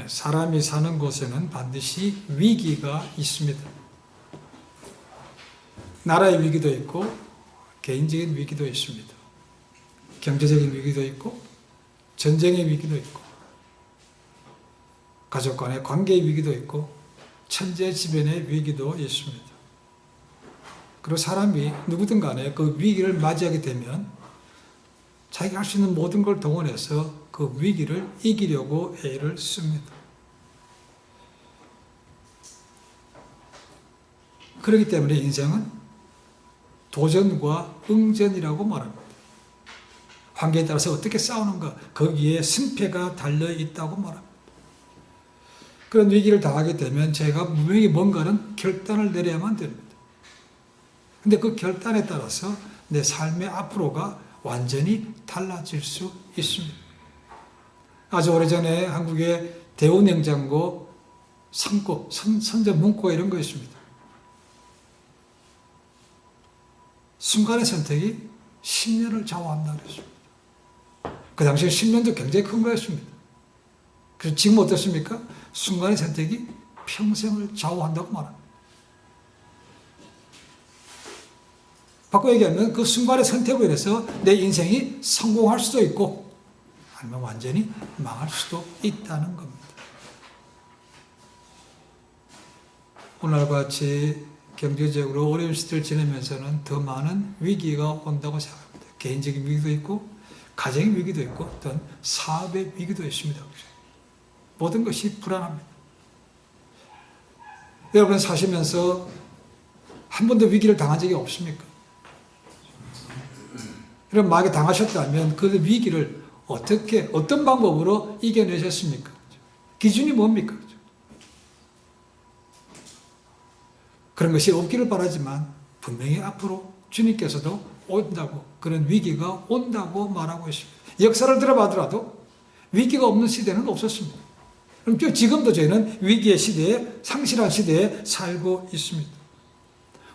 사람이 사는 곳에는 반드시 위기가 있습니다. 나라의 위기도 있고 개인적인 위기도 있습니다. 경제적인 위기도 있고 전쟁의 위기도 있고 가족 간의 관계의 위기도 있고 천재지변의 위기도 있습니다. 그리고 사람이 누구든 간에 그 위기를 맞이하게 되면 자기가 할 수 있는 모든 걸 동원해서 그 위기를 이기려고 애를 씁니다. 그렇기 때문에 인생은 도전과 응전이라고 말합니다. 환경에 따라서 어떻게 싸우는가, 거기에 승패가 달려있다고 말합니다. 그런 위기를 당하게 되면 제가 분명히 뭔가는 결단을 내려야만 됩니다. 근데 그 결단에 따라서 내 삶의 앞으로가 완전히 달라질 수 있습니다. 아주 오래전에 한국에 대우냉장고 상고, 선저 문구가 이런 거 있습니다. 순간의 선택이 10년을 좌우한다고 했습니다. 그 당시에 10년도 굉장히 큰 거였습니다. 그래서 지금 어떻습니까? 순간의 선택이 평생을 좌우한다고 말합니다. 바꿔 얘기하면 그 순간의 선택으로 인해서 내 인생이 성공할 수도 있고 아니면 완전히 망할 수도 있다는 겁니다. 오늘과 같이 경제적으로 어려운 시대를 지내면서는 더 많은 위기가 온다고 생각합니다. 개인적인 위기도 있고 가정의 위기도 있고 어떤 사업의 위기도 있습니다. 모든 것이 불안합니다. 여러분 사시면서 한 번도 위기를 당한 적이 없습니까? 여러분 만약에 당하셨다면 그 위기를 어떻게 어떤 방법으로 이겨내셨습니까? 기준이 뭡니까? 그런 것이 없기를 바라지만 분명히 앞으로 주님께서도 온다고, 그런 위기가 온다고 말하고 있습니다. 역사를 들어봐더라도 위기가 없는 시대는 없었습니다. 그럼 지금도 저희는 위기의 시대에, 상실한 시대에 살고 있습니다.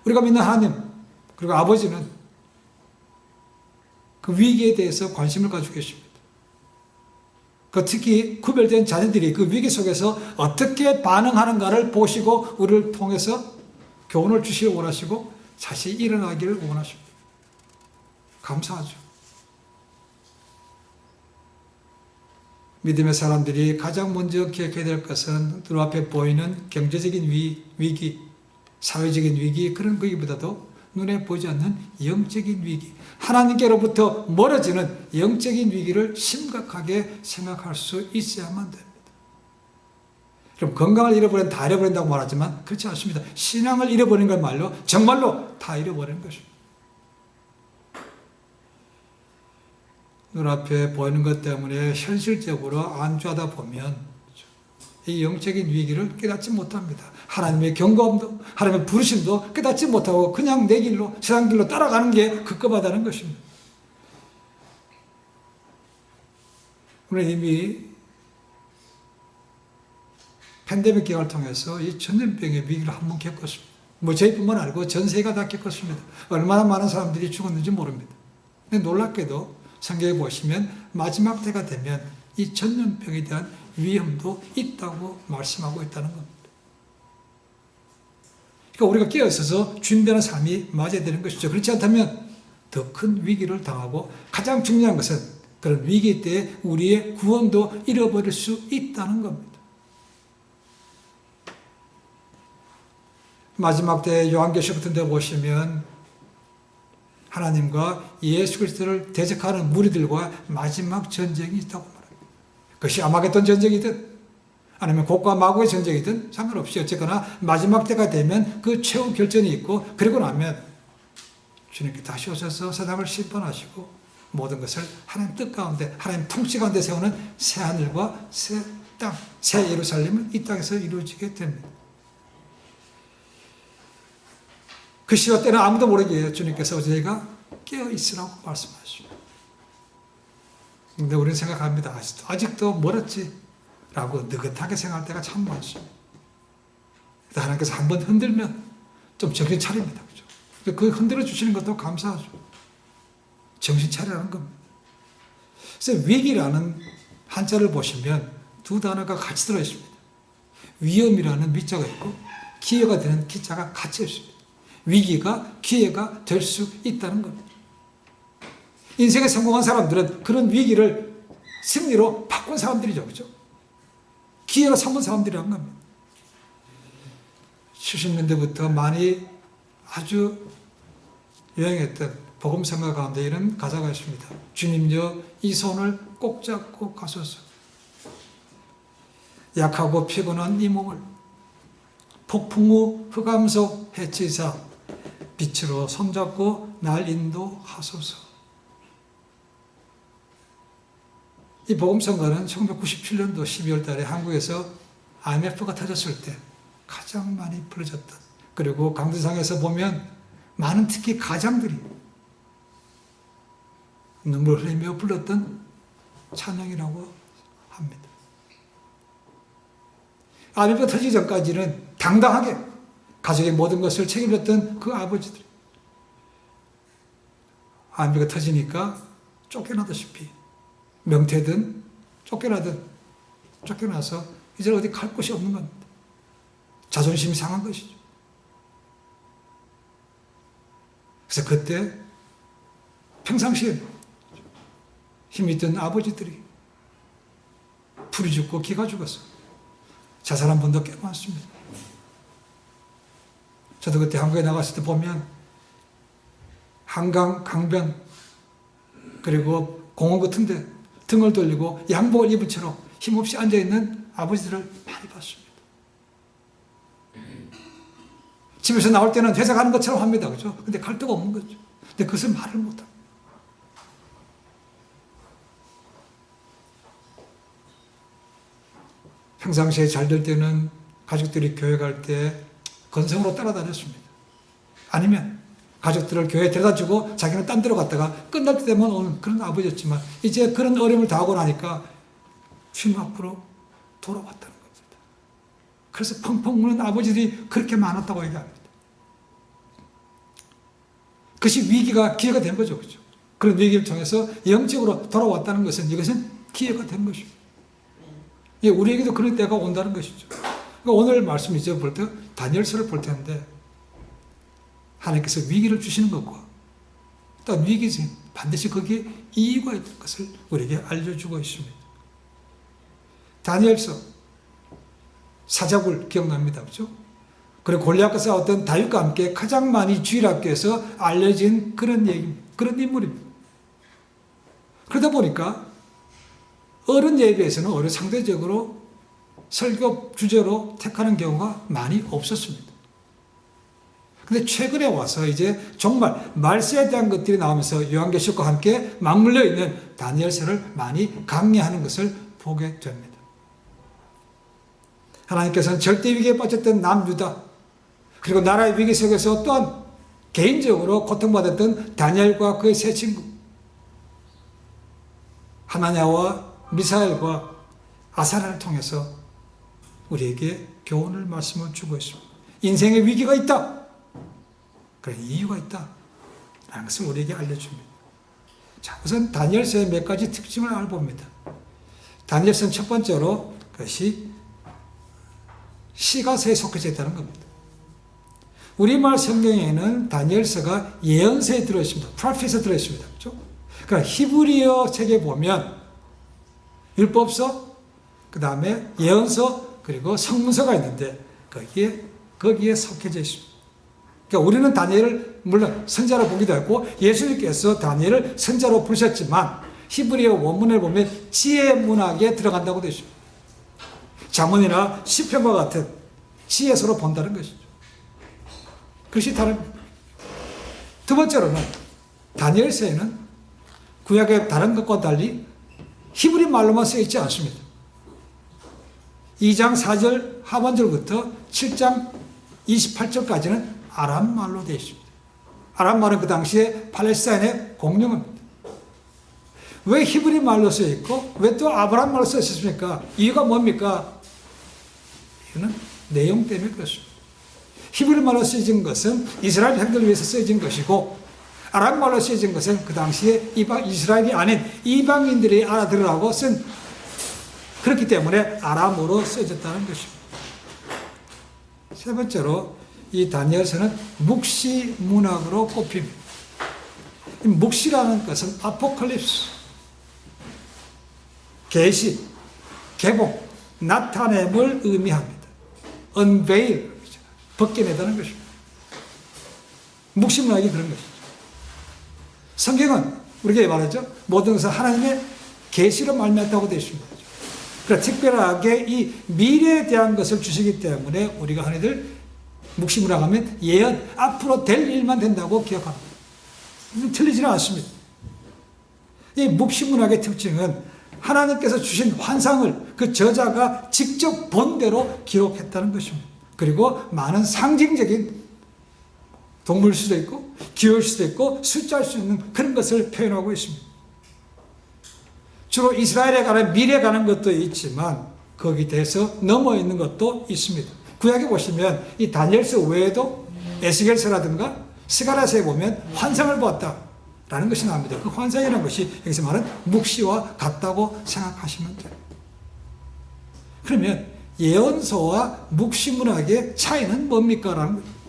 우리가 믿는 하나님 그리고 아버지는 그 위기에 대해서 관심을 가지고 계십니다. 그 특히 구별된 자녀들이 그 위기 속에서 어떻게 반응하는가를 보시고 우리를 통해서 교훈을 주시기 원하시고 다시 일어나기를 원하십니다. 감사하죠. 믿음의 사람들이 가장 먼저 기억해야 될 것은 눈앞에 보이는 경제적인 위기, 사회적인 위기, 그런 거기보다도 눈에 보이지 않는 영적인 위기, 하나님께로부터 멀어지는 영적인 위기를 심각하게 생각할 수 있어야만 됩니다. 그럼 건강을 잃어버리면 다 잃어버린다고 말하지만 그렇지 않습니다. 신앙을 잃어버리는 걸 말로 정말로 다 잃어버리는 것입니다. 눈앞에 보이는 것 때문에 현실적으로 안주하다 보면 이 영적인 위기를 깨닫지 못합니다. 하나님의 경고함도 하나님의 부르심도 깨닫지 못하고 그냥 내 길로 세상 길로 따라가는 게 급급하다는 것입니다. 우리는 이미 팬데믹 기간을 통해서 이 전염병의 위기를 한번 겪었습니다. 뭐 저희뿐만 아니고 전 세계가 다 겪었습니다. 얼마나 많은 사람들이 죽었는지 모릅니다. 근데 놀랍게도 성경에 보시면 마지막 때가 되면 이 전염병에 대한 위험도 있다고 말씀하고 있다는 겁니다. 그러니까 우리가 깨어있어서 준비하는 삶이 맞아야 되는 것이죠. 그렇지 않다면 더 큰 위기를 당하고 가장 중요한 것은 그런 위기 때에 우리의 구원도 잃어버릴 수 있다는 겁니다. 마지막 때 요한계시록 같은 데 보시면 하나님과 예수 그리스도를 대적하는 무리들과 마지막 전쟁이 있다고 말합니다. 그것이 아마겟돈 전쟁이든 아니면 곡과 마구의 전쟁이든 상관없이 어쨌거나 마지막 때가 되면 그 최후 결전이 있고 그리고 나면 주님께 다시 오셔서 세상을 심판하시고 모든 것을 하나님 뜻 가운데 하나님 통치 가운데 세우는 새 하늘과 새 땅, 새 예루살렘은 이 땅에서 이루어지게 됩니다. 그 시와 때는 아무도 모르게 주님께서 저희가 깨어있으라고 말씀하시죠. 근데 우리는 생각합니다. 아직도 멀었지 라고 느긋하게 생각할 때가 참 많습니다. 하나님께서 한번 흔들면 좀 정신 차립니다. 그죠? 그 흔들어 주시는 것도 감사하죠. 정신 차리라는 겁니다. 그래서 위기라는 한자를 보시면 두 단어가 같이 들어있습니다. 위험이라는 위자가 있고 기회가 되는 기자가 같이 있습니다. 위기가 기회가 될 수 있다는 겁니다. 인생에 성공한 사람들은 그런 위기를 승리로 바꾼 사람들이죠. 그렇죠? 기회로 삼은 사람들이란 겁니다. 70년대부터 많이 아주 유행했던 복음성가 가운데 이런 가사가 있습니다. 주님여 이 손을 꼭 잡고 가소서. 약하고 피곤한 이 몸을 폭풍 후 흑암 속 해치사 빛으로 손잡고 날 인도하소서. 이 복음성가는 1997년도 12월 달에 한국에서 IMF가 터졌을 때 가장 많이 불러졌던, 그리고 강대상에서 보면 많은 특히 가장들이 눈물 흘리며 불렀던 찬양이라고 합니다. IMF가 터지기 전까지는 당당하게 가족의 모든 것을 책임졌던 그 아버지들, IMF가 터지니까 쫓겨나다시피 명태든 쫓겨나든 쫓겨나서 이제 어디 갈 곳이 없는 겁니다. 자존심이 상한 것이죠. 그래서 그때 평상시에 힘이 있던 아버지들이 불이 죽고 기가 죽었어. 자살한 분도 꽤 많습니다. 저도 그때 한국에 나갔을 때 보면 한강, 강변, 그리고 공원 같은데 등을 돌리고 양복을 입은 채로 힘없이 앉아있는 아버지들을 많이 봤습니다. 집에서 나올 때는 회사 가는 것처럼 합니다. 그죠? 근데 갈 데가 없는 거죠. 근데 그것을 말을 못합니다. 평상시에 잘 될 때는 가족들이 교회 갈 때 건성으로 따라다녔습니다. 아니면 가족들을 교회에 데려다 주고 자기는 딴 데로 갔다가 끝날 때 되면 오는 그런 아버지였지만 이제 그런 어려움을 당하고 나니까 주님 앞으로 돌아왔다는 겁니다. 그래서 펑펑 우는 아버지들이 그렇게 많았다고 얘기합니다. 그것이 위기가 기회가 된 거죠. 그렇죠? 그런 위기를 통해서 영적으로 돌아왔다는 것은 이것은 기회가 된 것입니다. 예, 우리에게도 그런 때가 온다는 것이죠. 그러니까 오늘 말씀 이제 볼 때 다니엘서를 볼 텐데 하나님께서 위기를 주시는 것과 또 위기지 반드시 거기에 이유가 있는 것을 우리에게 알려주고 있습니다. 다니엘서 사자굴 기억납니다. 그렇죠? 그리고 골리앗과 싸웠던 다윗과 함께 가장 많이 주일학교에서 알려진 그런 얘기입니다. 그런 인물입니다. 그러다 보니까 어른 예배에서는 오히려 상대적으로 설교 주제로 택하는 경우가 많이 없었습니다. 근데 최근에 와서 이제 정말 말세에 대한 것들이 나오면서 요한계시록과 함께 맞물려 있는 다니엘서를 많이 강의하는 것을 보게 됩니다. 하나님께서는 절대 위기에 빠졌던 남유다, 그리고 나라의 위기 속에서 또한 개인적으로 고통받았던 다니엘과 그의 세 친구 하나냐와 미사엘과 아사랴를 통해서 우리에게 교훈을 말씀을 주고 있습니다. 인생에 위기가 있다, 그런 이유가 있다 라는 것을 우리에게 알려줍니다. 자, 우선 다니엘서의 몇 가지 특징을 알아봅니다. 다니엘서는 첫 번째로 그것이 시가서에 속해져 있다는 겁니다. 우리말 성경에는 다니엘서가 예언서에 들어있습니다. 프로페시에 들어있습니다. 그렇죠? 그러니까 히브리어 책에 보면 율법서, 그 다음에 예언서, 그리고 성문서가 있는데 거기에 속해져 있습니다. 그러니까 우리는 다니엘을 물론 선자로 보기도 했고 예수님께서 다니엘을 선자로 부르셨지만 히브리어 원문을 보면 지혜 문학에 들어간다고 되어 있습니다. 잠언이나 시편과 같은 지혜서로 본다는 것이죠. 그것이 다릅니다. 두 번째로는 다니엘서에는 구약의 다른 것과 달리 히브리 말로만 쓰여 있지 않습니다. 2장 4절 하반절부터 7장 28절까지는 아람 말로 되어 있습니다. 아람 말은 그 당시에 팔레스타인의 공용어입니다. 왜 히브리 말로 쓰여 있고 왜 또 아브라함 말로 쓰여 있습니까? 이유가 뭡니까? 이유는 내용 때문에 그렇습니다. 히브리 말로 쓰여진 것은 이스라엘 백성들을 위해서 쓰여진 것이고 아람 말로 쓰여진 것은 그 당시에 이스라엘이 아닌 이방인들이 알아들으라고 쓴 그렇기 때문에 아람어로 써졌다는 것입니다. 세 번째로 이 다니엘서는 묵시 문학으로 꼽힙니다. 이 묵시라는 것은 아포칼립스, 계시, 개봉, 나타냄을 의미합니다. unveil, 벗겨내다는 것입니다. 묵시 문학이 그런 것이죠. 성경은 우리가 말하죠. 모든 것은 하나님의 계시로 말미암았다고 되어 있습니다. 그러나 특별하게 이 미래에 대한 것을 주시기 때문에 우리가 흔히들 묵시문학 하면 예언, 앞으로 될 일만 된다고 기억합니다. 틀리지는 않습니다. 이 묵시문학의 특징은 하나님께서 주신 환상을 그 저자가 직접 본 대로 기록했다는 것입니다. 그리고 많은 상징적인 동물일 수도 있고 기호일 수도 있고 숫자일 수 있는 그런 것을 표현하고 있습니다. 주로 이스라엘에 관한 미래에 관한 것도 있지만 거기에 대해서 넘어 있는 것도 있습니다. 구약에 보시면 이 다니엘서 외에도 에스겔서라든가 스가랴서에 보면 환상을 보았다라는 것이 나옵니다. 그 환상이라는 것이 여기서 말하는 묵시와 같다고 생각하시면 돼요. 그러면 예언서와 묵시문학의 차이는 뭡니까? 라는 거죠.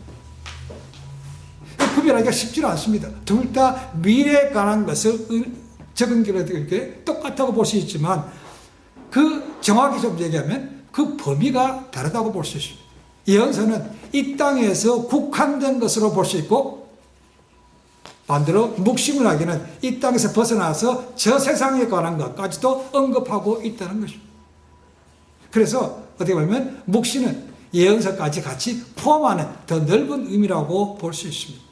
구별하기가 쉽지 않습니다. 둘 다 미래에 관한 것을 적은 게 똑같다고 볼 수 있지만 그 정확히 좀 얘기하면 그 범위가 다르다고 볼 수 있습니다. 예언서는 이 땅에서 국한된 것으로 볼 수 있고 반대로 묵시문학에는 이 땅에서 벗어나서 저 세상에 관한 것까지도 언급하고 있다는 것입니다. 그래서 어떻게 보면 묵시는 예언서까지 같이 포함하는 더 넓은 의미라고 볼 수 있습니다.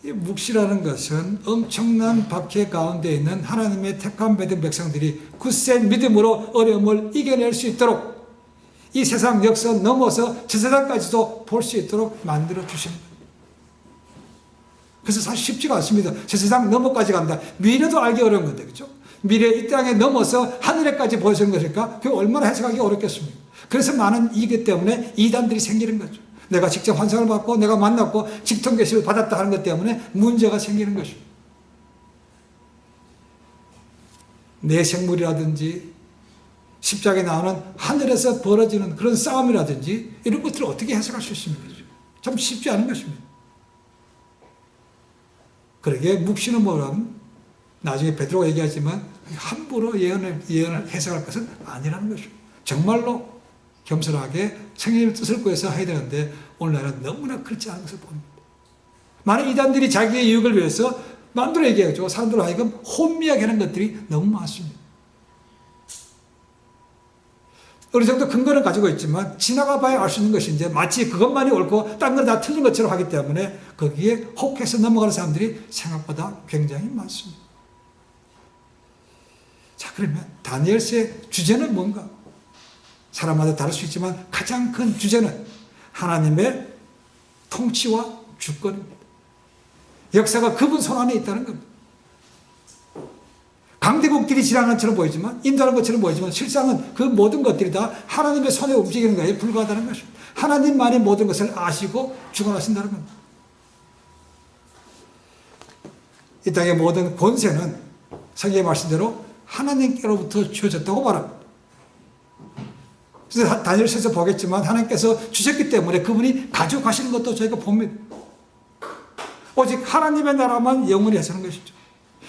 이 묵시라는 것은 엄청난 박해 가운데 있는 하나님의 택함 받은 백성들이 굳센 믿음으로 어려움을 이겨낼 수 있도록 이 세상 역사 넘어서 저 세상까지도 볼 수 있도록 만들어 주십니다. 그래서 사실 쉽지가 않습니다. 저 세상 넘어까지 간다. 미래도 알기 어려운 건데, 그렇죠? 미래 이 땅에 넘어서 하늘에까지 보여주는 것일까? 그게 얼마나 해석하기 어렵겠습니까? 그래서 많은 이기 때문에 이단들이 생기는 거죠. 내가 직접 환상을 받고 내가 만났고 직통계시를 받았다 하는 것 때문에 문제가 생기는 것입니다. 내생물이라든지 십자가에 나오는 하늘에서 벌어지는 그런 싸움이라든지 이런 것들을 어떻게 해석할 수 있습니까? 참 쉽지 않은 것입니다. 그러게 묵시는 뭐라면 나중에 베드로가 얘기하지만 함부로 예언을 해석할 것은 아니라는 것입니다. 정말로 겸손하게 성령의 뜻을 구해서 해야 되는데 오늘날은 너무나 그렇지 않은 것을 봅니다. 많은 이단들이 자기의 유익을 위해서 마음대로 얘기하죠. 사람들 하여금 혼미하게 하는 것들이 너무 많습니다. 어느 정도 근거는 가지고 있지만 지나가 봐야 알 수 있는 것인데 마치 그것만이 옳고 딴 건 다 틀린 것처럼 하기 때문에 거기에 혹해서 넘어가는 사람들이 생각보다 굉장히 많습니다. 자, 그러면 다니엘서의 주제는 뭔가? 사람마다 다를 수 있지만 가장 큰 주제는 하나님의 통치와 주권입니다. 역사가 그분 손 안에 있다는 겁니다. 강대국들이 지나가는 것처럼 보이지만 인도하는 것처럼 보이지만 실상은 그 모든 것들이 다 하나님의 손에 움직이는 것에 불과하다는 것입니다. 하나님만이 모든 것을 아시고 주관하신다는 겁니다. 이 땅의 모든 권세는 성경의 말씀대로 하나님께로부터 주어졌다고 말합니다. 그래서 다니엘서에서 보겠지만 하나님께서 주셨기 때문에 그분이 가져가시는 것도 저희가 봅니다. 오직 하나님의 나라만 영원히 하시는 것이죠.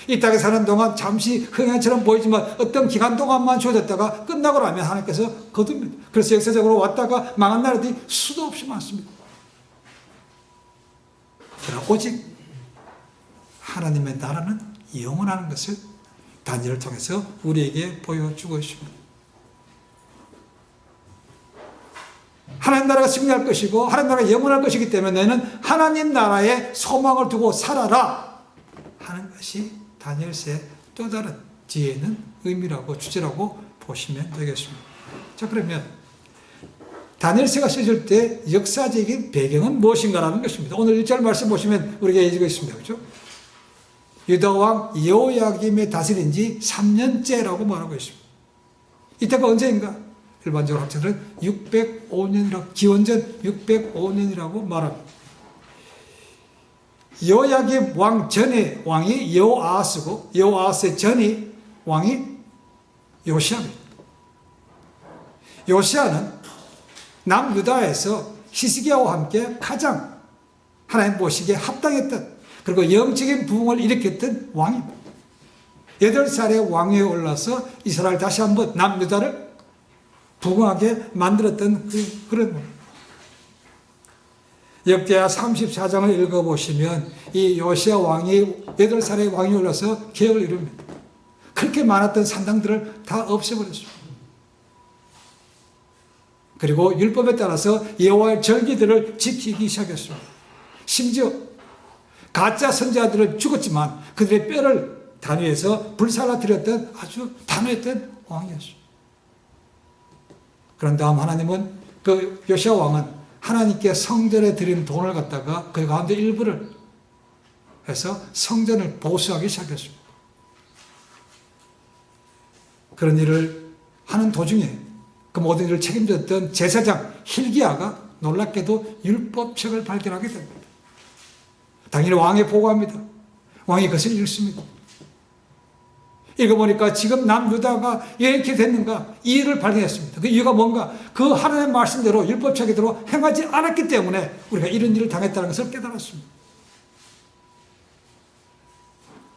이 땅에 사는 동안 잠시 흥행처럼 보이지만 어떤 기간 동안만 주어졌다가 끝나고 나면 하나님께서 거둡니다. 그래서 역사적으로 왔다가 망한 나라들이 수도 없이 많습니다. 그러나 오직 하나님의 나라는 영원하는 것을 다니엘을 통해서 우리에게 보여주고 있습니다. 하나님 나라가 승리할 것이고 하나님 나라가 영원할 것이기 때문에 너는 하나님 나라에 소망을 두고 살아라 하는 것이 다니엘서의 또 다른 뒤에 있는 의미라고 주제라고 보시면 되겠습니다. 자, 그러면 다니엘서가 쓰여질 때 역사적인 배경은 무엇인가라는 것입니다. 오늘 1절 말씀 보시면 우리가 얘기하고 있습니다. 그렇죠? 유다 왕 여호야김의 다스린 지 3년째라고 말하고 있습니다. 이때가 언제인가? 일반적으로 학자들은 605년이라고, 기원전 605년이라고 말합니다. 여호야김 왕 전에 왕이 여호아하스고 여호아하스의 전이 왕이 요시아입니다. 요시아는 남유다에서 히스기야와 함께 가장 하나님 보시기에 합당했던, 그리고 영적인 부흥을 일으켰던 왕입니다. 8살의 왕위에 올라서 이스라엘 다시 한번 남유다를 부흥하게 만들었던 그런 분. 역대하 34장을 읽어보시면 이 요시아 왕이 8살의 왕위에 올라서 개혁을 이룹니다. 그렇게 많았던 산당들을 다 없애버렸습니다. 그리고 율법에 따라서 여호와의 절기들을 지키기 시작했습니다. 심지어 가짜 선지자들을 죽었지만 그들의 뼈를 단위해서 불살라드렸던 아주 단호했던 왕이었습니다. 그런 다음 하나님은 그 요시아 왕은 하나님께 성전에 드린 돈을 갖다가 그 가운데 일부를 해서 성전을 보수하기 시작했습니다. 그런 일을 하는 도중에 그 모든 일을 책임졌던 제사장 hil기야가 놀랍게도 율법책을 발견하게 됩니다. 당연히 왕에 보고합니다. 왕이 그것을 읽습니다. 읽어보니까 지금 남유다가 왜 이렇게 됐는가, 이 일을 발견했습니다. 그 이유가 뭔가, 그 하나님의 말씀대로 율법책대로 행하지 않았기 때문에 우리가 이런 일을 당했다는 것을 깨달았습니다.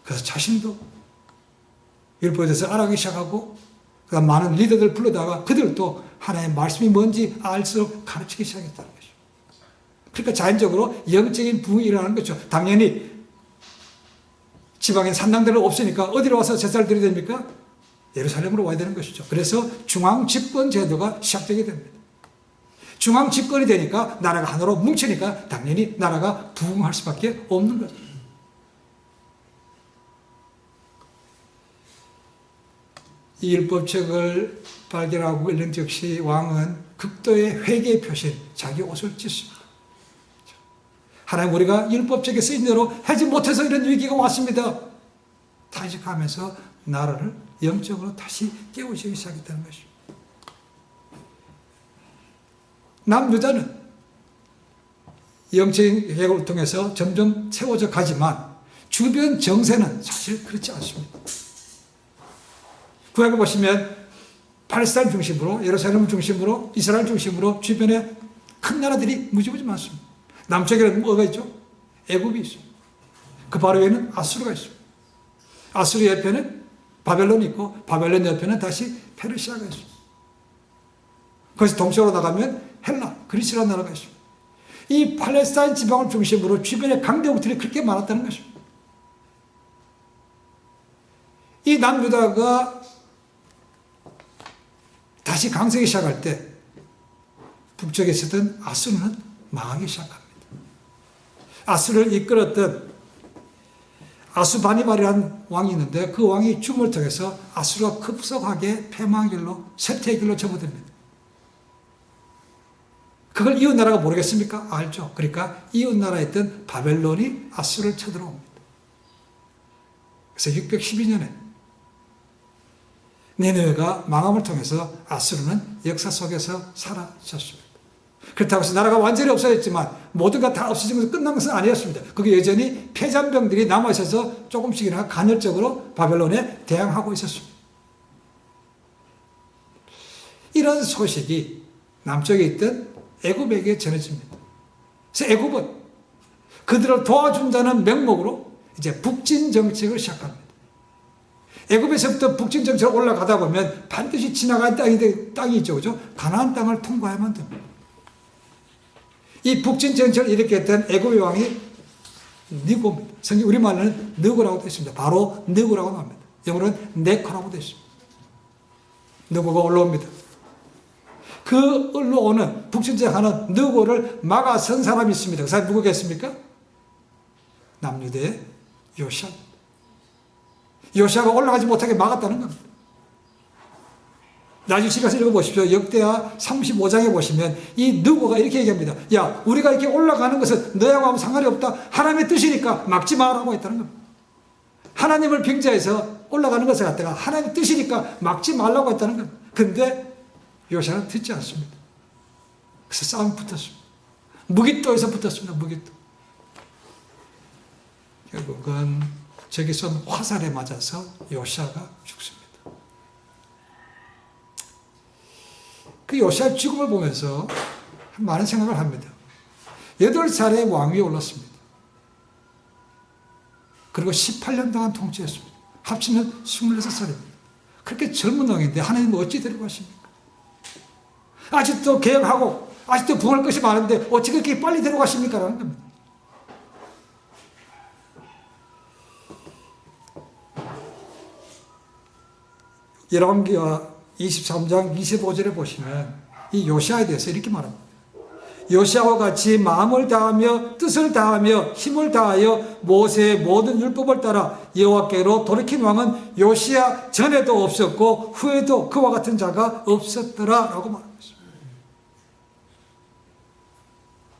그래서 자신도 율법에 대해서 알아가기 시작하고, 그다음 많은 리더들 불러다가 그들도 하나님의 말씀이 뭔지 알수록 가르치기 시작했다는 것이죠. 그러니까 자연적으로 영적인 부흥이 일어나는 거죠. 당연히 지방에 산당들은 없으니까 어디로 와서 제사를 드려야 됩니까? 예루살렘으로 와야 되는 것이죠. 그래서 중앙 집권 제도가 시작되게 됩니다. 중앙 집권이 되니까 나라가 하나로 뭉치니까 당연히 나라가 부흥할 수밖에 없는 거죠. 이 율법책을 발견하고 읽는 즉시 왕은 극도의 회개의 표신, 자기 옷을 찢습니다. 하나님, 우리가 율법책에 쓰인 대로 하지 못해서 이런 위기가 왔습니다. 탄식하면서 나라를 영적으로 다시 깨우치기 시작했다는 것입니다. 남유다는 영적인 개혁을 통해서 점점 채워져 가지만 주변 정세는 사실 그렇지 않습니다. 구약에 보시면 팔레스타인 중심으로, 예루살렘 중심으로, 이스라엘 중심으로 주변에 큰 나라들이 무지무지 많습니다. 남쪽에는 뭐가 있죠? 애굽이 있습니다. 그 바로 위에는 아수르가 있습니다. 아수르 옆에는 바벨론이 있고, 바벨론 옆에는 다시 페르시아가 있습니다. 거기서 동쪽으로 나가면 헬라, 그리스라는 나라가 있습니다. 이 팔레스타인 지방을 중심으로 주변에 강대국들이 그렇게 많았다는 것입니다. 이 남유다가 다시 강세기 시작할 때 북쪽에 있었던 아수르는 망하기 시작합니다. 아수르를 이끌었던 아수바니발이라는 왕이 있는데 그 왕이 죽음을 통해서 아수르가 급속하게 패망의 길로, 쇠퇴의 길로 접어듭니다. 그걸 이웃나라가 모르겠습니까? 알죠. 그러니까 이웃나라에 있던 바벨론이 아수르를 쳐들어옵니다. 그래서 612년에 니느웨가 망함을 통해서 아수르는 역사 속에서 사라졌습니다. 그렇다고 해서 나라가 완전히 없어졌지만 모두가 다 없어진 것은 끝난 것은 아니었습니다. 거기 여전히 패잔병들이 남아있어서 조금씩이나 간헐적으로 바벨론에 대항하고 있었습니다. 이런 소식이 남쪽에 있던 애굽에게 전해집니다. 그래서 애굽은 그들을 도와준다는 명목으로 이제 북진 정책을 시작합니다. 애굽에서부터 북진 정책으로 올라가다 보면 반드시 지나간 땅이 있죠. 그죠? 가나안 땅을 통과해야만 됩니다. 이 북진 정책을 일으켰던 애굽의 왕이 니고입니다. 성경 우리말로는 느고라고 되어 있습니다. 바로 느고라고 합니다. 영어로는 네코라고 되어 있습니다. 느고가 올라옵니다. 그 올라오는 북진 정책하는 느고를 막아선 사람이 있습니다. 그 사람이 누구겠습니까? 남유대의 요시아. 요시아가 올라가지 못하게 막았다는 겁니다. 나중에 시가서 읽어보십시오. 역대하 35장에 보시면 이 느고가 이렇게 얘기합니다. 야, 우리가 이렇게 올라가는 것은 너하고 아무 상관이 없다. 하나님의 뜻이니까 막지 마라고 했다는 겁니다. 하나님을 빙자해서 올라가는 것을 갖다가 하나님의 뜻이니까 막지 말라고 했다는 겁니다. 근데 요시아는 듣지 않습니다. 그래서 싸움이 붙었습니다. 무깃도에서 붙었습니다. 무깃도. 결국은 저기서 화살에 맞아서 요시아가 죽습니다. 그 요시아의 죽음을 보면서 많은 생각을 합니다. 8차례 왕위에 올랐습니다. 그리고 18년 동안 통치했습니다. 합치면 26살입니다. 그렇게 젊은 왕인데 하나님은 어찌 데리고 가십니까? 아직도 개혁하고 아직도 부할 것이 많은데 어찌 그렇게 빨리 데려가십니까? 라는 겁니다. 열왕기하 23장 25절에 보시면 이 요시아에 대해서 이렇게 말합니다. 요시아와 같이 마음을 다하며 뜻을 다하며 힘을 다하여 모세의 모든 율법을 따라 여호와께로 돌이킨 왕은 요시아 전에도 없었고 후에도 그와 같은 자가 없었더라 라고 말합니다.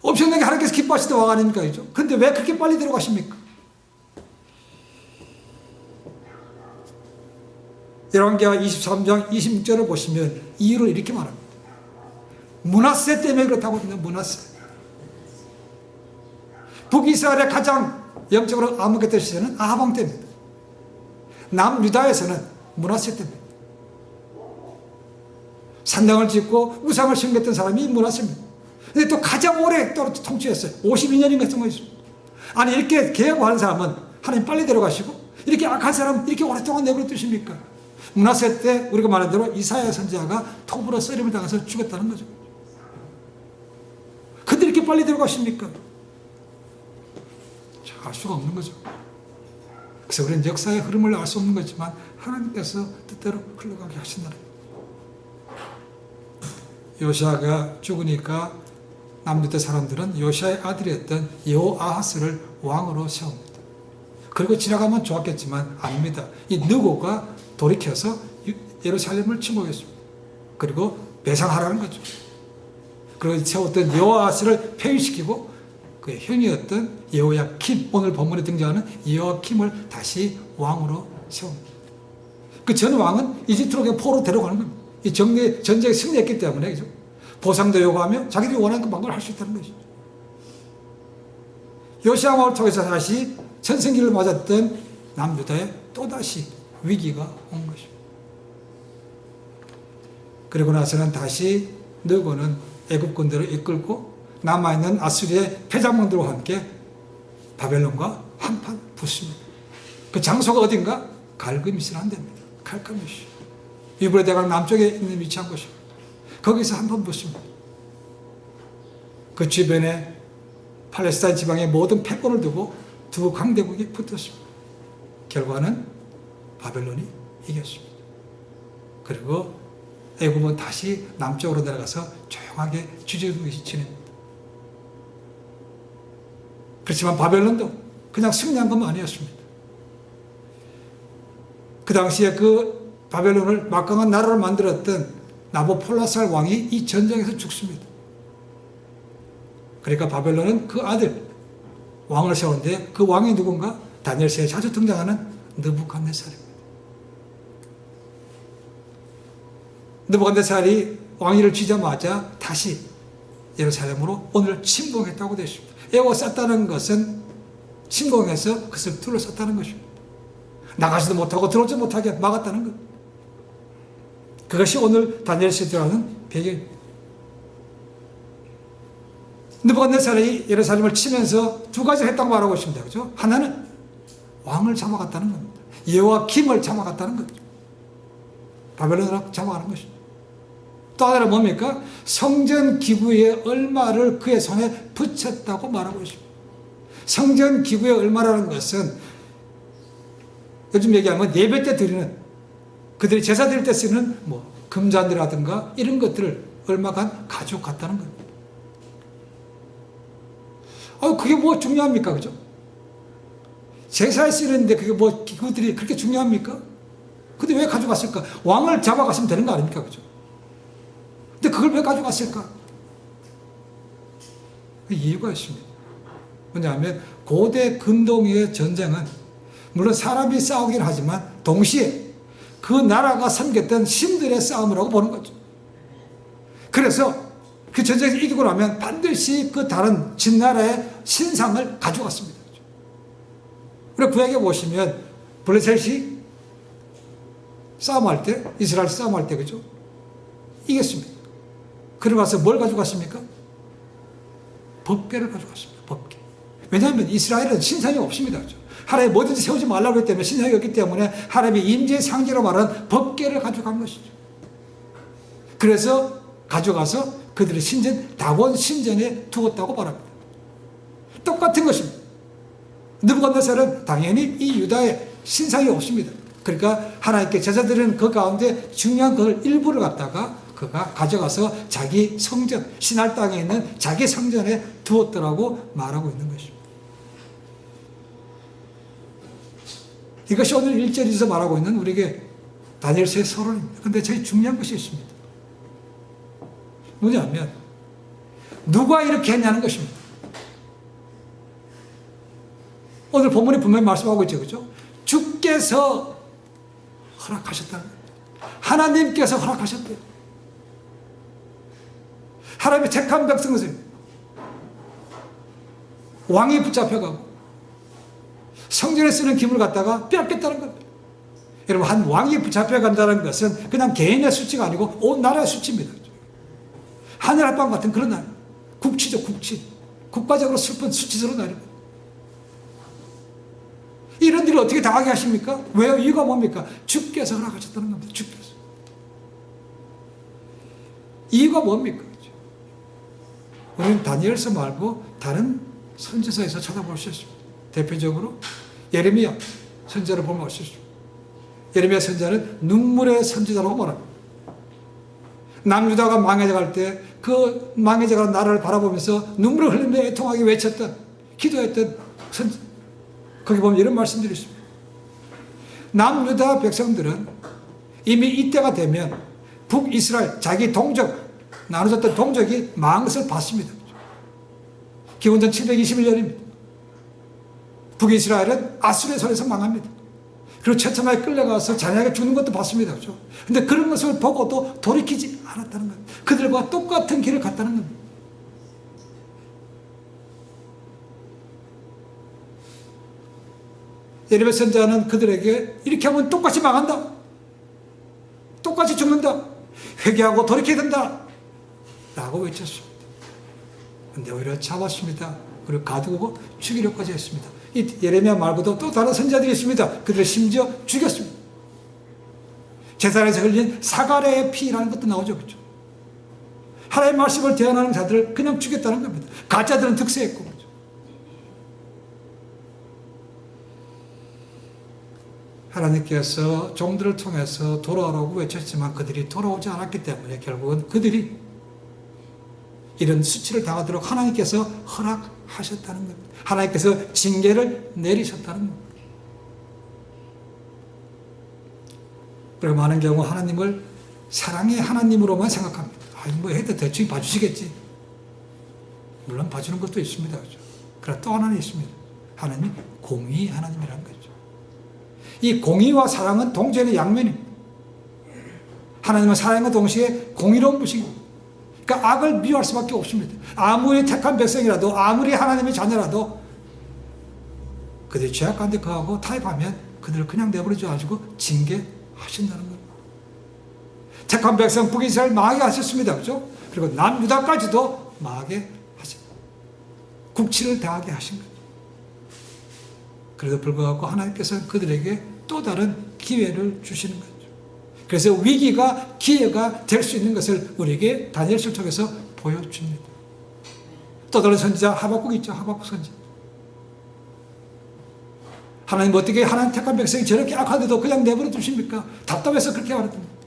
엄청나게 하나님께서 기뻐하시던 왕 아닙니까? 그런데 왜 그렇게 빨리 들어가십니까? 열왕기하 23장 26절을 보시면 이유를 이렇게 말합니다. 므낫세 때문에 그렇다고 합니다. 므낫세. 북이스라엘의 가장 영적으로 암흑했던 시대는 아하방 때입니다. 남유다에서는 므낫세 때입니다. 산당을 짓고 우상을 섬겼던 사람이 므낫세입니다. 근데 또 가장 오래 또 통치했어요. 52년인가 통치했습니다 아니 이렇게 개혁하는 사람은 하나님 빨리 데려가시고 이렇게 악한 사람 이렇게 오랫동안 내버려 두십니까? 므낫세 때 우리가 말한 대로 이사야 선지자가 톱으로 썰림을 당해서 죽었다는 거죠. 근데 이렇게 빨리 데려가십니까? 알 수가 없는 거죠. 그래서 우리는 역사의 흐름을 알 수 없는 거지만 하나님께서 뜻대로 흘러가게 하신다는 거예요. 요시아가 죽으니까 남유다 사람들은 요시아의 아들이었던 여호아하스를 왕으로 세웁니다. 그리고 지나가면 좋았겠지만 아닙니다. 이 느고가 돌이켜서 예루살렘을 침공했습니다. 그리고 배상하라는 거죠. 그리고 세웠던 여호아하스를 폐위시키고 그 형이었던 여호야킴, 오늘 본문에 등장하는 여호야킴을 다시 왕으로 세웁니다. 그 전 왕은 이집트로 포로 데려가는 겁니다. 이 전쟁에 승리했기 때문에 그죠? 보상도 요구하며 자기들이 원하는 그 방법을 할 수 있다는 것이죠. 요시아 왕을 통해서 다시 전성기를 맞았던 남유다에 또다시 위기가 온 것입니다. 그리고 나서는 다시 느고는 애굽 군대를 이끌고 남아있는 아수리의 패장군들과 함께 바벨론과 한판 붙습니다. 그 장소가 어딘가? 갈그미스라는 데입니다. 갈그미스. 유브라데 대강 남쪽에 있는 위치한 곳입니다. 거기서 한판 붙습니다. 그 주변에 팔레스타인 지방의 모든 패권을 두고 두 강대국이 붙었습니다. 결과는 바벨론이 이겼습니다. 그리고 애굽은 다시 남쪽으로 내려가서 조용하게 주저주기 지냅니다. 그렇지만 바벨론도 그냥 승리한 것만 아니었습니다. 그 당시에 그 바벨론을 막강한 나라를 만들었던 나보폴라살 왕이 이 전쟁에서 죽습니다. 그러니까 바벨론은 그 아들 왕을 세웠는데 그 왕이 누군가? 다니엘서에 자주 등장하는 느부갓네살입니다. 느부갓네살이 왕위를 쥐자마자 다시 예루살렘으로 오늘 침공했다고 되어 있습니다. 에워쌌다는 것은 침공해서 그것을 둘러쌌다는 것입니다. 나가지도 못하고 들어오지 못하게 막았다는 것. 그것이 오늘 다니엘서에 들어가는 배경입니다. 느부갓네살이 예루살렘을 치면서 두 가지를 했다고 말하고 있습니다. 그죠? 하나는 왕을 잡아갔다는 겁니다. 여호야킴을 잡아갔다는 거죠. 바벨론으로 잡아가는 것입니다. 또 하나는 뭡니까? 성전 기구의 얼마를 그의 손에 붙였다고 말하고 있습니다. 성전 기구의 얼마라는 것은 요즘 얘기하면 예배 때 드리는 그들이 제사 드릴 때 쓰는 금잔이라든가 이런 것들을 얼마간 가져갔다는 겁니다. 그게 뭐 중요합니까? 그죠? 제사에 쓰는데 그게 기구들이 그렇게 중요합니까? 근데 왜 가져갔을까? 왕을 잡아갔으면 되는 거 아닙니까? 그죠? 근데 그걸 왜 가져갔을까? 그 이유가 있습니다. 뭐냐면 고대 근동의 전쟁은 물론 사람이 싸우긴 하지만 동시에 그 나라가 섬겼던 신들의 싸움이라고 보는 거죠. 그래서 그 전쟁에서 이기고 나면 반드시 그 다른 진나라의 신상을 가져갔습니다. 우리 구약에 보시면 블레셋이 싸움할 때, 이스라엘 싸움할 때, 그죠? 이겼습니다. 그러고 뭘 가져갔습니까? 법궤를 가져갔습니다. 법궤. 왜냐하면 이스라엘은 신상이 없습니다. 하나님 뭐든지 세우지 말라고 했기 때문에, 신상이 없기 때문에 하나님의 임재의 상징으로 말하는 법궤를 가져간 것이죠. 그래서 가져가서 그들의 신전, 다곤 신전에 두었다고 말합니다. 똑같은 것입니다. 느부갓네살은 당연히 이 유다에 신상이 없습니다. 그러니까 하나님께 제사 드리는 그 가운데 중요한 것을 일부를 갖다가 그가 가져가서 자기 성전, 신할 땅에 있는 자기 성전에 두었더라고 말하고 있는 것입니다. 이것이 오늘 1절에서 말하고 있는 우리에게 다니엘서의 서론입니다. 그런데 제일 중요한 것이 있습니다. 뭐냐면 누가 이렇게 했냐는 것입니다. 오늘 본문이 분명히 말씀하고 있죠. 그렇죠? 주께서 허락하셨다는 겁니다. 하나님께서 허락하셨대요. 하나님의 택한 백성들 왕이 붙잡혀가고 성전에 쓰는 기물을 갖다가 빼앗겼다는 겁니다. 여러분, 한 왕이 붙잡혀간다는 것은 그냥 개인의 수치가 아니고 온 나라의 수치입니다. 하늘 앞방 같은 그런 날, 국치죠, 국치. 국가적으로 슬픈 수치스러운 날입니다. 이런 일을 어떻게 당하게 하십니까? 왜요? 이유가 뭡니까? 주께서 허락하셨다는 겁니다. 주께서. 이유가 뭡니까? 우리는 다니엘서 말고 다른 선지서에서 찾아볼 수 있습니다. 대표적으로 예레미야 선지자를 보면 알 수 있습니다. 예레미야 선지자는 눈물의 선지자라고 말합니다. 남유다가 망해져갈 때 그 망해져가는 나라를 바라보면서 눈물을 흘리며 애통하게 외쳤던, 기도했던 선지, 거기 보면 이런 말씀들이 있습니다. 남유다 백성들은 이미 이때가 되면 북이스라엘, 자기 동족, 나눠졌던 동족이 망을 받습니다. 기원전 721년입니다. 북이스라엘은 아수르의 손에서 망합니다. 그리고 처참하게 끌려가서 잔인하게 죽는 것도 봤습니다. 그렇죠? 근데 그런 것을 보고도 돌이키지 않았다는 겁니다. 그들과 똑같은 길을 갔다는 겁니다. 예레미야 선지자는 그들에게 이렇게 하면 똑같이 망한다. 똑같이 죽는다. 회개하고 돌이켜야 된다. 라고 외쳤습니다. 근데 오히려 참았습니다. 그리고 가두고 죽이려까지 했습니다. 이 예레미야 말고도 또 다른 선지자들이 있습니다. 그들을 심지어 죽였습니다. 제사에서 흘린 사가랴의 피라는 것도 나오죠. 그렇죠? 하나님의 말씀을 대언하는 자들을 그냥 죽였다는 겁니다. 가짜들은 득세했고. 그렇죠? 하나님께서 종들을 통해서 돌아오라고 외쳤지만 그들이 돌아오지 않았기 때문에 결국은 그들이 이런 수치를 당하도록 하나님께서 허락하셨다는 겁니다. 하나님께서 징계를 내리셨다는 겁니다. 그리고 많은 경우 하나님을 사랑의 하나님으로만 생각합니다. 뭐 해도 대충 봐주시겠지. 물론 봐주는 것도 있습니다. 그렇죠? 그러나 또 하나는 있습니다. 하나님이 공의 하나님이라는 거죠. 이 공의와 사랑은 동전의 양면입니다. 하나님은 사랑과 동시에 공의로운 분이십니다. 그러니까 악을 미워할 수밖에 없습니다. 아무리 택한 백성이라도, 아무리 하나님의 자녀라도 그들이 죄악 가운데 거하고 타협하면 그들을 그냥 내버려져 가지고 징계하신다는 겁니다. 택한 백성 북이스라엘 망하게 하셨습니다. 그렇죠? 그리고 남유다까지도 망하게 하셨습니다. 국치를 당하게 하신 거죠. 그래도 불구하고 하나님께서 그들에게 또 다른 기회를 주시는 거죠. 그래서 위기가 기회가 될 수 있는 것을 우리에게 다니엘서를 통해서 보여줍니다. 또 다른 선지자 하박국 있죠. 하박국 선지. 하나님 어떻게 하나님 택한 백성이 저렇게 악한데도 그냥 내버려 두십니까? 답답해서 그렇게 말했습니다.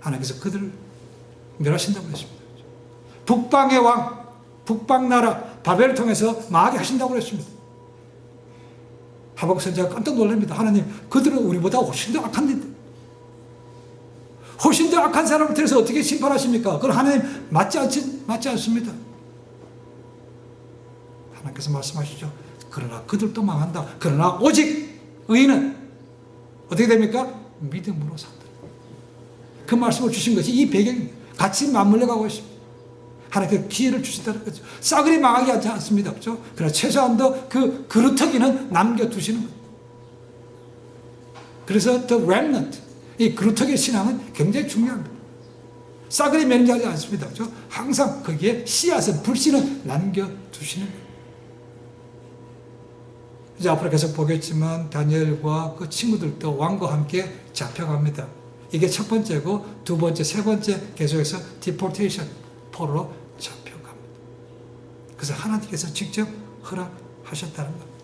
하나님께서 그들을 멸하신다고 했습니다. 북방의 왕, 북방 나라 바벨을 통해서 망하게 하신다고 했습니다. 하박국 선지자가 깜짝 놀랍니다. 하나님, 그들은 우리보다 훨씬 더 악한데, 훨씬 더 악한 사람을 들여서 어떻게 심판하십니까? 그건 하나님 맞지 않습니다. 하나님께서 말씀하시죠. 그러나 그들도 망한다. 그러나 오직 의인은 어떻게 됩니까? 믿음으로 산다. 그 말씀을 주신 것이 이 배경입니다. 같이 맞물려 가고 있습니다. 하나님께서 기회를 주신다는 거죠. 싸그리 망하게 하지 않습니다. 그렇죠? 그러나 최소한도 그 그루터기는 남겨두시는 거예요. 그래서 the remnant, 이 그루터기의 신앙은 굉장히 중요합니다. 싸그리 맹세하지 않습니다. 그렇죠? 항상 거기에 씨앗은 불씨는 남겨두시는 거예요. 이제 앞으로 계속 보겠지만 다니엘과 그 친구들도 왕과 함께 잡혀갑니다. 이게 첫 번째고 두 번째, 세 번째 계속해서 디포테이션, 포로로 잡혀갑니다. 그래서 하나님께서 직접 허락하셨다는 겁니다.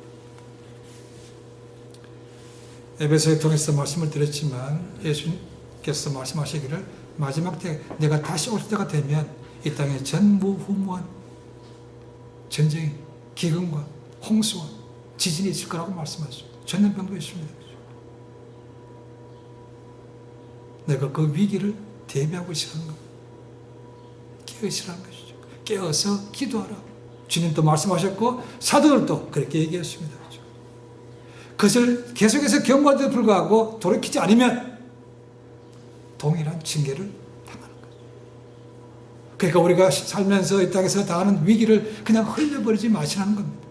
에베소에 통해서 말씀을 드렸지만 예수님께서 말씀하시기를 마지막 때 내가 다시 올 때가 되면 이 땅에 전무후무한 전쟁이 기근과 홍수와 지진이 있을 거라고 말씀하셨습니다. 전염병도 있습니다. 내가 그 위기를 대비하고 있으라는 겁니다. 깨어있으라는 것이죠. 깨어서 기도하라. 주님도 말씀하셨고 사도들도 그렇게 얘기했습니다. 그것을 계속해서 경고한데도 불구하고 돌이키지 않으면 동일한 징계를 당하는 거죠. 그러니까 우리가 살면서 이 땅에서 당하는 위기를 그냥 흘려버리지 마시라는 겁니다.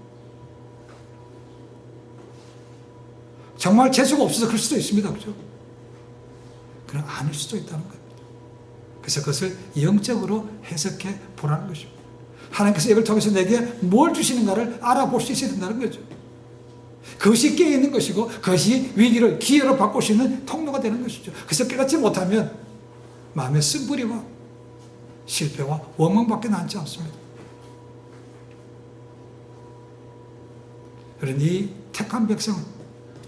정말 재수가 없어서 그럴 수도 있습니다. 그렇죠? 그럼 아닐 수도 있다는 겁니다. 그래서 그것을 영적으로 해석해 보라는 것입니다. 하나님께서 이걸 통해서 내게 뭘 주시는가를 알아볼 수 있어야 된다는 거죠. 그것이 깨어있는 것이고 그것이 위기를 기회로 바꿀 수 있는 통로가 되는 것이죠. 그래서 깨닫지 못하면 마음의 쓴뿌리와 실패와 원망밖에 남지 않습니다. 그러니 택한 백성은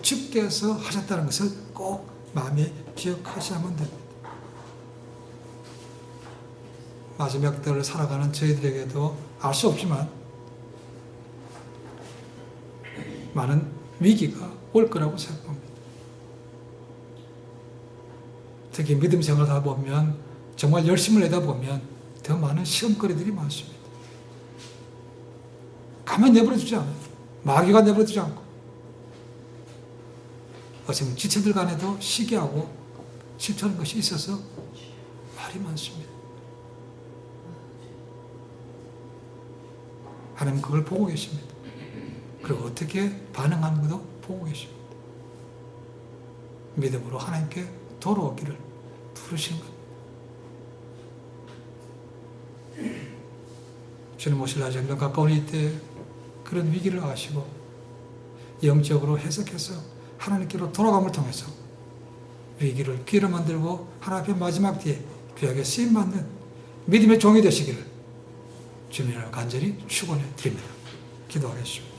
주께서 하셨다는 것을 꼭 마음에 기억하셔야만 됩니다. 마지막 때를 살아가는 저희들에게도 알 수 없지만 많은 위기가 올 거라고 생각합니다. 특히 믿음 생활을 하다 보면 정말 열심을 내다 보면 더 많은 시험거리들이 많습니다. 가만히 내버려두지 않아요. 마귀가 내버려두지 않고 어쩌면 지체들 간에도 시기하고 질투하는 것이 있어서 말이 많습니다. 하나님 그걸 보고 계십니다. 그리고 어떻게 반응하는 것도 보고 계십니다. 믿음으로 하나님께 돌아오기를 부르시는 겁니다. 주님 오실 날 점점 가까운 이때 그런 위기를 아시고 영적으로 해석해서 하나님께로 돌아감을 통해서 위기를 기회로 만들고 하나님 앞에 마지막 뒤에 귀하게 쓰임받는 믿음의 종이 되시기를 주님을 간절히 축원해 드립니다. 기도하겠습니다.